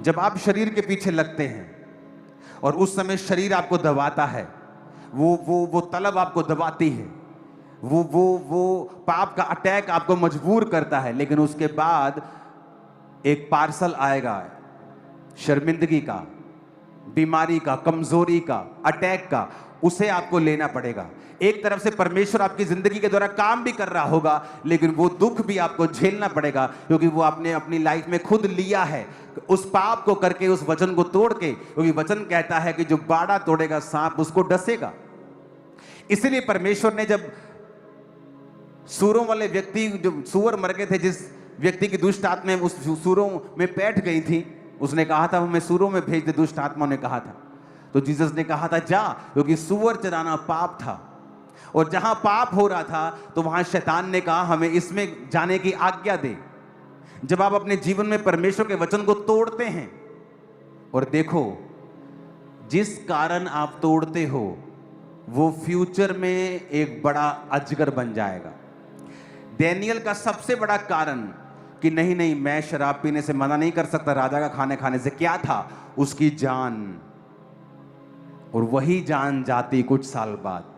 जब आप शरीर के पीछे लगते हैं और उस समय शरीर आपको दबाता है, वो तलब आपको दबाती है, वो पाप का अटैक आपको मजबूर करता है, लेकिन उसके बाद एक पार्सल आएगा शर्मिंदगी का, बीमारी का, कमजोरी का, अटैक का, उसे आपको लेना पड़ेगा। एक तरफ से परमेश्वर आपकी जिंदगी के द्वारा काम भी कर रहा होगा, लेकिन वो दुख भी आपको झेलना पड़ेगा, क्योंकि वो आपने अपनी लाइफ में खुद लिया है उस पाप को करके, उस वचन को तोड़ के, क्योंकि वचन कहता है कि जो बाड़ा तोड़ेगा सांप उसको डसेगा। इसीलिए परमेश्वर ने जब सूरों वाले व्यक्ति, जो सूअर मर गए थे, जिस व्यक्ति की दुष्ट आत्मा उस सूरों में बैठ गई थी, उसने कहा था हमें सूरों में भेज दे, दुष्ट आत्मा ने कहा था। तो जीसस ने कहा था जा, क्योंकि सूअर चराना पाप था, और जहां पाप हो रहा था तो वहां शैतान ने कहा हमें इसमें जाने की आज्ञा दे। जब आप अपने जीवन में परमेश्वर के वचन को तोड़ते हैं, और देखो जिस कारण आप तोड़ते हो वो फ्यूचर में एक बड़ा अजगर बन जाएगा। डैनियल का सबसे बड़ा कारण कि नहीं मैं शराब पीने से मना नहीं कर सकता, राजा का खाने खाने से, क्या था? उसकी जान, और वही जान जाती कुछ साल बाद।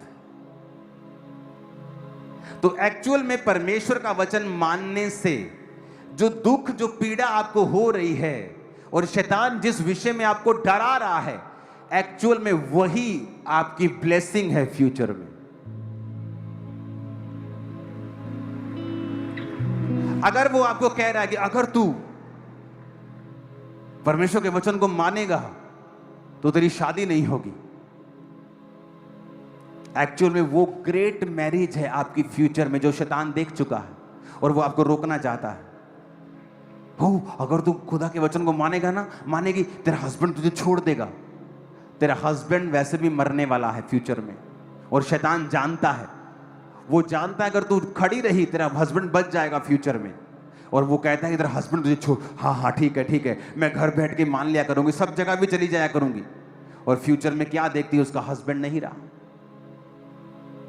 तो एक्चुअल में परमेश्वर का वचन मानने से जो दुख, जो पीड़ा आपको हो रही है, और शैतान जिस विषय में आपको डरा रहा है, एक्चुअल में वही आपकी ब्लेसिंग है फ्यूचर में। अगर वो आपको कह रहा है कि अगर तू परमेश्वर के वचन को मानेगा तो तेरी शादी नहीं होगी, एक्चुअल में वो ग्रेट मैरिज है आपकी फ्यूचर में, जो शैतान देख चुका है और वो आपको रोकना चाहता है। हो, अगर तू खुदा के वचन को मानेगा ना, मानेगी, तेरा हस्बैंड तुझे छोड़ देगा। तेरा हस्बैंड वैसे भी मरने वाला है फ्यूचर में, और शैतान जानता है, वो जानता है अगर तू खड़ी रही तेरा हस्बैंड बच जाएगा फ्यूचर में, और वो कहता है कि तेरा हस्बैंड तुझे छोड़, हाँ ठीक है, मैं घर बैठ के मान लिया करूंगी, सब जगह भी चली जाया करूंगी, और फ्यूचर में क्या देखती है, उसका हस्बैंड नहीं रहा।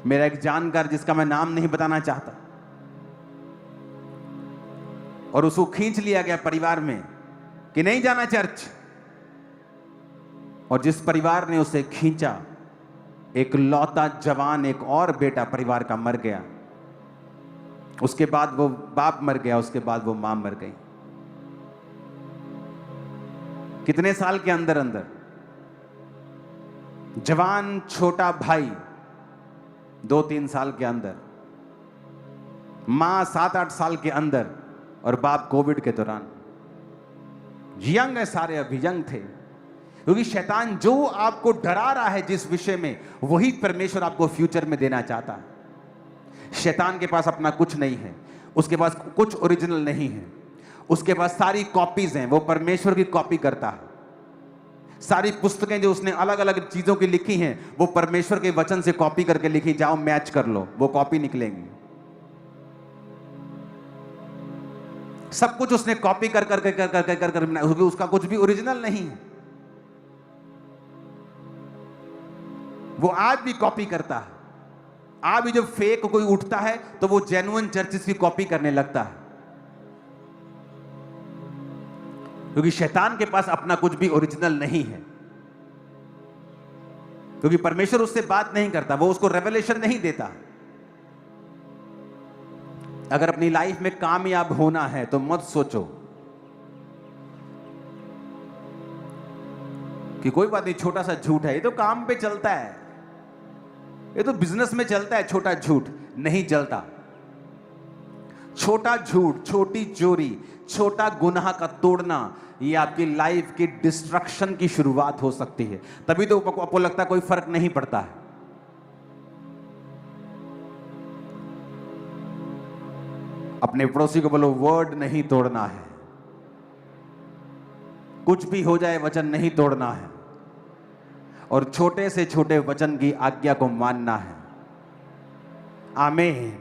मेरा एक जानकार, जिसका मैं नाम नहीं बताना चाहता, और उसको खींच लिया गया परिवार में कि नहीं जाना चर्च, और जिस परिवार ने उसे खींचा, एक लौता जवान, एक और बेटा परिवार का मर गया। उसके बाद वो बाप मर गया, उसके बाद वो मां मर गई। कितने साल के अंदर अंदर? जवान छोटा भाई 2-3 साल के अंदर, मां 7-8 साल के अंदर, और बाप कोविड के दौरान। यंग है सारे, अभी यंग थे, क्योंकि शैतान जो आपको डरा रहा है जिस विषय में, वही परमेश्वर आपको फ्यूचर में देना चाहता है। शैतान के पास अपना कुछ नहीं है, उसके पास कुछ ओरिजिनल नहीं है, उसके पास सारी कॉपीज हैं, वो परमेश्वर की कॉपी करता है। सारी पुस्तकें जो उसने अलग अलग चीजों की लिखी हैं, वो परमेश्वर के वचन से कॉपी करके लिखी, जाओ मैच कर लो, वो कॉपी निकलेंगी। सब कुछ उसने कॉपी कर उसका कुछ भी ओरिजिनल नहीं है। वो आज भी कॉपी करता है। आज भी जब फेक कोई उठता है तो वो जेन्युइन चर्चेस की कॉपी करने लगता है, क्योंकि शैतान के पास अपना कुछ भी ओरिजिनल नहीं है, क्योंकि परमेश्वर उससे बात नहीं करता, वो उसको रेवलेशन नहीं देता। अगर अपनी लाइफ में कामयाब होना है तो मत सोचो कि कोई बात नहीं, छोटा सा झूठ है, ये तो काम पे चलता है, ये तो बिजनेस में चलता है, छोटा झूठ नहीं चलता। छोटा झूठ, छोटी चोरी, छोटा गुनाह का तोड़ना, ये आपकी लाइफ की डिस्ट्रक्शन की शुरुआत हो सकती है। तभी तो आपको लगता है कोई फर्क नहीं पड़ता है। अपने पड़ोसी को बोलो, वर्ड नहीं तोड़ना है, कुछ भी हो जाए वचन नहीं तोड़ना है, और छोटे से छोटे वचन की आज्ञा को मानना है। आमीन।